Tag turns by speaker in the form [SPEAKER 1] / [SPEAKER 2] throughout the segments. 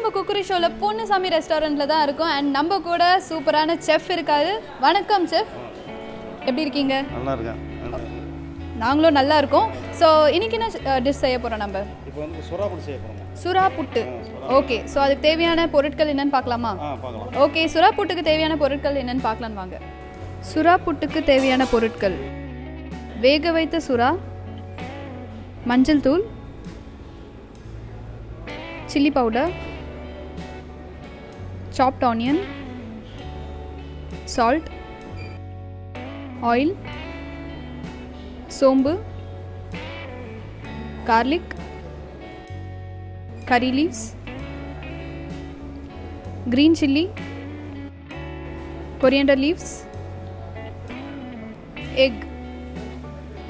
[SPEAKER 1] நம்ம குக்கரி ஷோவில் பொன்னுசாமி ரெஸ்டாரண்ட்டில் தான் இருக்கோம். அண்ட் நம்ம கூட சூப்பரான செஃப் இருக்காரு. வணக்கம் செஃப், எப்படி இருக்கீங்க?
[SPEAKER 2] நல்லா இருக்கேன்.
[SPEAKER 1] நாங்களும் நல்லா இருக்கோம். ஸோ இன்னைக்கு என்ன டிஷ் செய்ய போகிறோம்? நம்ம
[SPEAKER 2] இப்போ வந்து சுறா புட்டு செய்ய போகிறோம்.
[SPEAKER 1] சுறா புட்டு. ஓகே, ஸோ அதுக்கு தேவையான பொருட்கள் என்னன்னு பார்க்கலாமா?
[SPEAKER 2] பார்க்கலாம்.
[SPEAKER 1] ஓகே, சுறா புட்டுக்கு தேவையான பொருட்கள் என்னன்னு பார்க்கலாம் வாங்க. சுறா புட்டுக்கு தேவையான பொருட்கள்: வேக வைத்த சுறா, மஞ்சள் தூள், chili powder, chopped onion, salt, oil, சோம்பு, garlic, curry leaves, green chilli, coriander leaves, egg.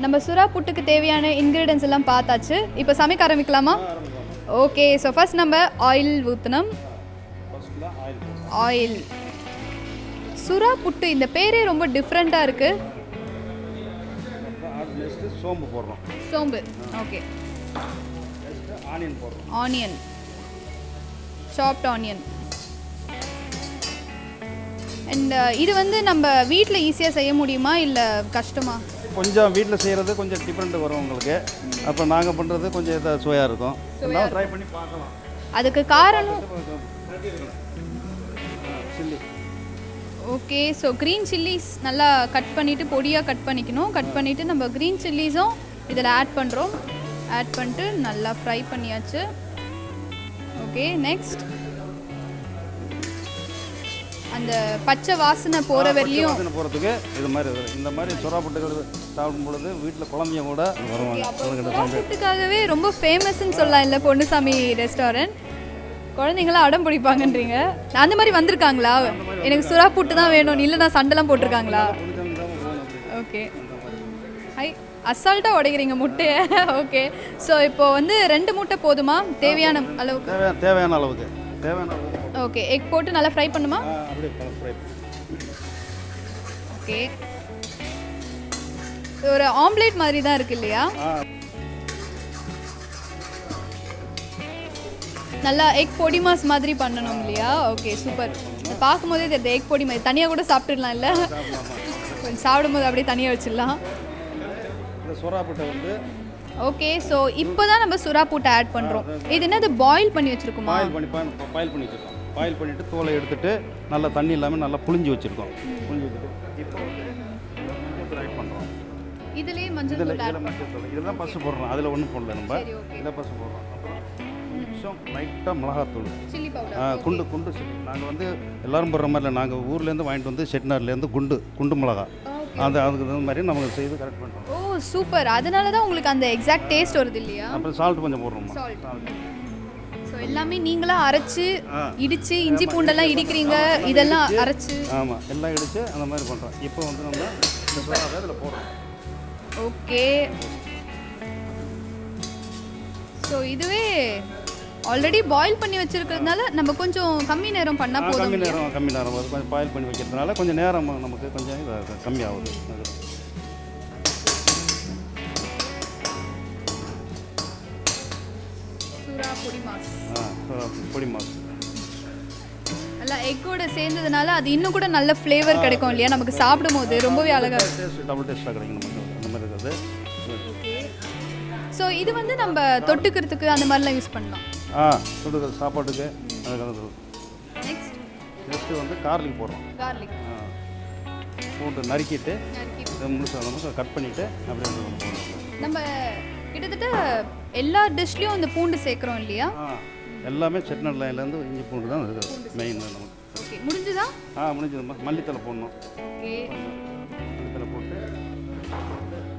[SPEAKER 1] நம்ம சுறா புட்டுக்கு தேவையான இன்க்ரீடியன்ஸ் எல்லாம் பார்த்தாச்சு. இப்போ சமைக்க ஆரம்பிக்கலாமா? ஓகே, ஸோ ஃபர்ஸ்ட் நம்ம ஆயில் ஊற்றணும். ஆயில். சுறா புட்டு இந்த பேரே ரொம்ப டிஃப்ரெண்ட்டாக இருக்குது.
[SPEAKER 2] சோம்பு போடுறோம்.
[SPEAKER 1] சோம்பு. ஓகே.
[SPEAKER 2] ஆனியன் போடுறோம்.
[SPEAKER 1] Onion, soft onion. அண்ட் இது வந்து நம்ம வீட்டில் ஈஸியாக செய்ய முடியுமா இல்லை கஷ்டமா?
[SPEAKER 2] கொஞ்சம் வீட்டில் செய்கிறது கொஞ்சம் டிஃப்ரெண்ட் வரும் உங்களுக்கு. அப்போ நாங்கள் பண்ணுறது கொஞ்சம் இதாக சுவையாக இருக்கும். நான் ட்ரை பண்ணி பார்க்கலாம்.
[SPEAKER 1] அதுக்கு காரணம்
[SPEAKER 2] chilli.
[SPEAKER 1] Okay, so green chillies நல்லா கட் பண்ணிவிட்டு பொடியாக கட் பண்ணிக்கணும். கட் பண்ணிவிட்டு நம்ம க்ரீன் சில்லிஸும் இதில் ஆட் பண்ணுறோம். ஆட் பண்ணிட்டு நல்லா ஃப்ரை பண்ணியாச்சு. ஓகே, நெக்ஸ்ட் அந்த பச்சை வாசனை போகிற வரையும்
[SPEAKER 2] வாசனை போகிறதுக்கு இது மாதிரி இந்த மாதிரி சுறா புட்டுகள் சாப்பிடும் பொழுது வீட்டில் குழந்தைங்க கூட வருவாங்க.
[SPEAKER 1] புட்டுக்காகவே ரொம்ப ஃபேமஸ்ன்னு சொல்லலாம் இல்லை பொன்னுசாமி ரெஸ்டாரண்ட். குழந்தைங்களாம் அடம் பிடிப்பாங்கன்றீங்க. அந்த மாதிரி வந்திருக்காங்களா? எனக்கு சுறா புட்டு தான் வேணும் இல்லை நான் சண்டைலாம் போட்டிருக்காங்களா? ஓகே, ஹை அசால்ட்டாக உடைக்கிறீங்க முட்டையை. ஓகே, ஸோ இப்போ வந்து 2 முட்டை போதுமா? தேவையான அளவுக்கு
[SPEAKER 2] தேவையான அளவுக்கு தேவையான அளவுக்கு.
[SPEAKER 1] ஓகே, எக் போட்டு நல்லா ஃப்ரை பண்ணுமா? ஓகே, ஒரு ஆம்லேட் மாதிரி தான் இருக்கு இல்லையா? நல்லா எக் பொடி மாஸ் மாதிரி பண்ணணும் இல்லையா? Okay, super. பார்க்கும்போதே தெரியுது எக் பொடி மாதிரி. தனியாக கூட சாப்பிட்டுடலாம் இல்லை? கொஞ்சம் சாப்பிடும்போது அப்படியே தனியாக வச்சிடலாம்.
[SPEAKER 2] சுறா புட்டை வந்து
[SPEAKER 1] ஓகே, ஸோ இப்போ தான் நம்ம சுறா புட்டை ஆட் பண்ணுறோம். இது என்னது பாயில் பண்ணி வச்சுருக்கோமா?
[SPEAKER 2] பாயில் பண்ணி வச்சுருக்கோம். பாயில் பண்ணிவிட்டு தோலை எடுத்துகிட்டு நல்லா தண்ணி இல்லாமல் நல்லா புளிஞ்சு வச்சுருக்கோம். புளிஞ்சு வச்சுட்டு இப்போ மஞ்சள் ஆட் பண்ணுறோம்.
[SPEAKER 1] இதுலேயே மஞ்சள் தூள் ஆட்
[SPEAKER 2] பண்ணுறோம். இதெல்லாம் பசு போடுறோம். அதில் ஒன்றும் போடல நம்ம. இதில் பசு போடுறோம். அப்புறம் கொஞ்சம் லைட்டாக மிளகாத்தூள்,
[SPEAKER 1] சில்லி பவுடர்,
[SPEAKER 2] குண்டு சில்லி. நாங்கள் வந்து எல்லோரும் போடுற மாதிரி இல்லை. நாங்கள் ஊர்லேருந்து வாங்கிட்டு வந்து செட்டினார்லேருந்து குண்டு மிளகா அதுக்கு தகுந்த மாதிரி நம்ம செய்து கரெக்ட் பண்ணுறோம்.
[SPEAKER 1] ஓ சூப்பர். அதனால தான் உங்களுக்கு அந்த எக்ஸாக்ட் டேஸ்ட் வருது இல்லையா?
[SPEAKER 2] அப்புறம் சால்ட் கொஞ்சம் போடுறோம்.
[SPEAKER 1] ஸோ எல்லாமே நீங்களா அரைச்சி இடித்து இஞ்சி பூண்டெல்லாம் இடிக்கிறீங்க, இதெல்லாம் அரைச்சி?
[SPEAKER 2] ஆமாம், எல்லாம் இடித்து அந்த மாதிரி பண்ணுறோம். இப்போ வந்து நம்ம இந்த சோறாவை இதில் போடுறோம்.
[SPEAKER 1] ஓகே, ஸோ இதுவே ஆல்ரெடி பாயில் பண்ணி வச்சுருக்கிறதுனால நம்ம கொஞ்சம் கம்மி நேரம் பண்ணால் போதும்.
[SPEAKER 2] கம்மி நேரம் அது கொஞ்சம் பாயில் பண்ணி வைக்கிறதுனால கொஞ்சம் நேரம் நமக்கு கொஞ்சம் கம்மியாகுது. பொடி மாஸ்
[SPEAKER 1] நல்லா எக்கோட சேர்ந்ததுனால அது இன்னும் கூட நல்ல ஃப்ளேவர் கிடைக்கும் இல்லையா? நமக்கு சாப்பிடும் போது ரொம்பவே அழகாக
[SPEAKER 2] டபுள் டேஸ்ட்டாக கிடைக்கும் நமக்கு. அந்த மாதிரி இருக்குது.
[SPEAKER 1] ஸோ இது வந்து நம்ம தொட்டுக்கிறதுக்கு அந்த மாதிரிலாம் யூஸ் பண்ணலாம்.
[SPEAKER 2] தொட்டுக்கிறது சாப்பாட்டுக்கு. நெக்ஸ்ட்டு வந்து கார்லிக் போடுறோம்.
[SPEAKER 1] கார்லிக்
[SPEAKER 2] பூண்டு நறுக்கிட்டு முழுசாக கட் பண்ணிவிட்டு அப்படியே
[SPEAKER 1] நம்ம கிட்டத்தட்ட எல்லா டிஷ்லேயும் அந்த பூண்டு சேர்க்குறோம் இல்லையா?
[SPEAKER 2] எல்லாமே செட்டிநாடு லைன்லேருந்து இஞ்சி பூண்டு தான் இருக்குது மெயின் நமக்கு.
[SPEAKER 1] ஓகே, முடிஞ்சுதா?
[SPEAKER 2] முடிஞ்சதுமா. மல்லித்தலை போடணும்.
[SPEAKER 1] ஓகே,
[SPEAKER 2] மல்லித்தலை போட்டு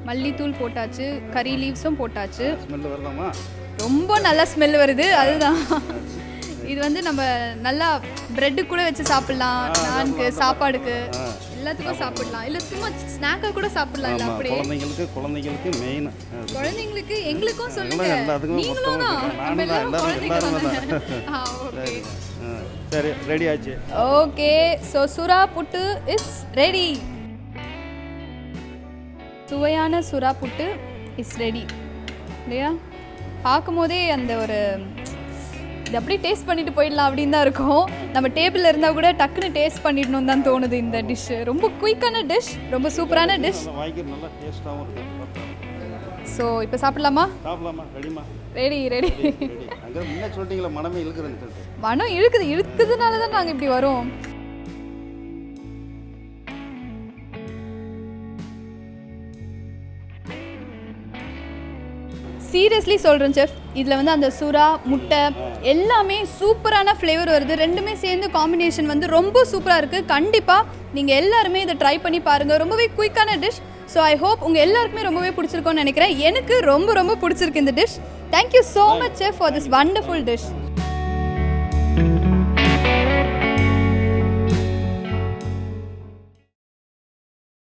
[SPEAKER 1] மல்லித்தூள் போட்டாச்சு, கறி லீவ்ஸும் போட்டாச்சு.
[SPEAKER 2] ஸ்மெல் வருதாமா?
[SPEAKER 1] ரொம்ப நல்ல ஸ்மெல் வருது. அதுதான் இது வந்து நம்ம நல்லா பிரெட்டு கூட வச்சு சாப்பிடலாம், நான்கு சாப்பாடுக்கு எல்லாத்துக்கும் சாப்பிடலாம், இல்லை சும்மா ஸ்நாக்காக கூட சாப்பிடலாம். இல்லை அப்படியே
[SPEAKER 2] குழந்தைங்களுக்கு மெயின்.
[SPEAKER 1] குழந்தைங்களுக்கு எங்களுக்கும் சொல்லுங்க. நீங்களும்
[SPEAKER 2] சரி, ரெடி ஆச்சு.
[SPEAKER 1] ஓகே, ஸோ சுறா புட்டு இஸ் ரெடி. சுவையான சுறா புட்டு இஸ் ரெடி இல்லையா? பார்க்கும் போதே அந்த ஒரு இது அப்படியே டேஸ்ட் பண்ணிட்டு போயிடலாம் அப்படின்னு தான் இருக்கும். நம்ம டேபிளில் இருந்தால் கூட டக்குன்னு டேஸ்ட் பண்ணிடணும் தான் தோணுது. இந்த டிஷ் ரொம்ப குயிக்கான டிஷ், ரொம்ப சூப்பரான டிஷ்.
[SPEAKER 2] நல்லா டேஸ்ட்டாகவும் இருக்குது.
[SPEAKER 1] ஸோ இப்போ சாப்பிடலாமா?
[SPEAKER 2] சாப்பிடலாமா? ரெடிமா?
[SPEAKER 1] Ready ready.
[SPEAKER 2] அங்கே முன்னே சொல்லிட்டீங்களா மனமே இழுக்குறேன்னு சொல்லிட்டு.
[SPEAKER 1] மனம் இழுக்குதுனால தான் நாங்கள் இப்படி வரோம். சீரியஸ்லி சொல்கிறேன் செஃப், இதில் வந்து அந்த சுறா முட்டை எல்லாமே சூப்பரான ஃப்ளேவர் வருது. ரெண்டுமே சேர்ந்து காம்பினேஷன் வந்து ரொம்ப சூப்பராக இருக்குது. கண்டிப்பாக நீங்கள் எல்லாருமே இதை ட்ரை பண்ணி பாருங்கள். ரொம்பவே குயிக்கான டிஷ். ஸோ ஐ ஹோப் உங்கள் எல்லாருக்குமே ரொம்பவே பிடிச்சிருக்கோன்னு நினைக்கிறேன். எனக்கு ரொம்ப ரொம்ப பிடிச்சிருக்கு இந்த dish. Thank you so much chef for this wonderful dish.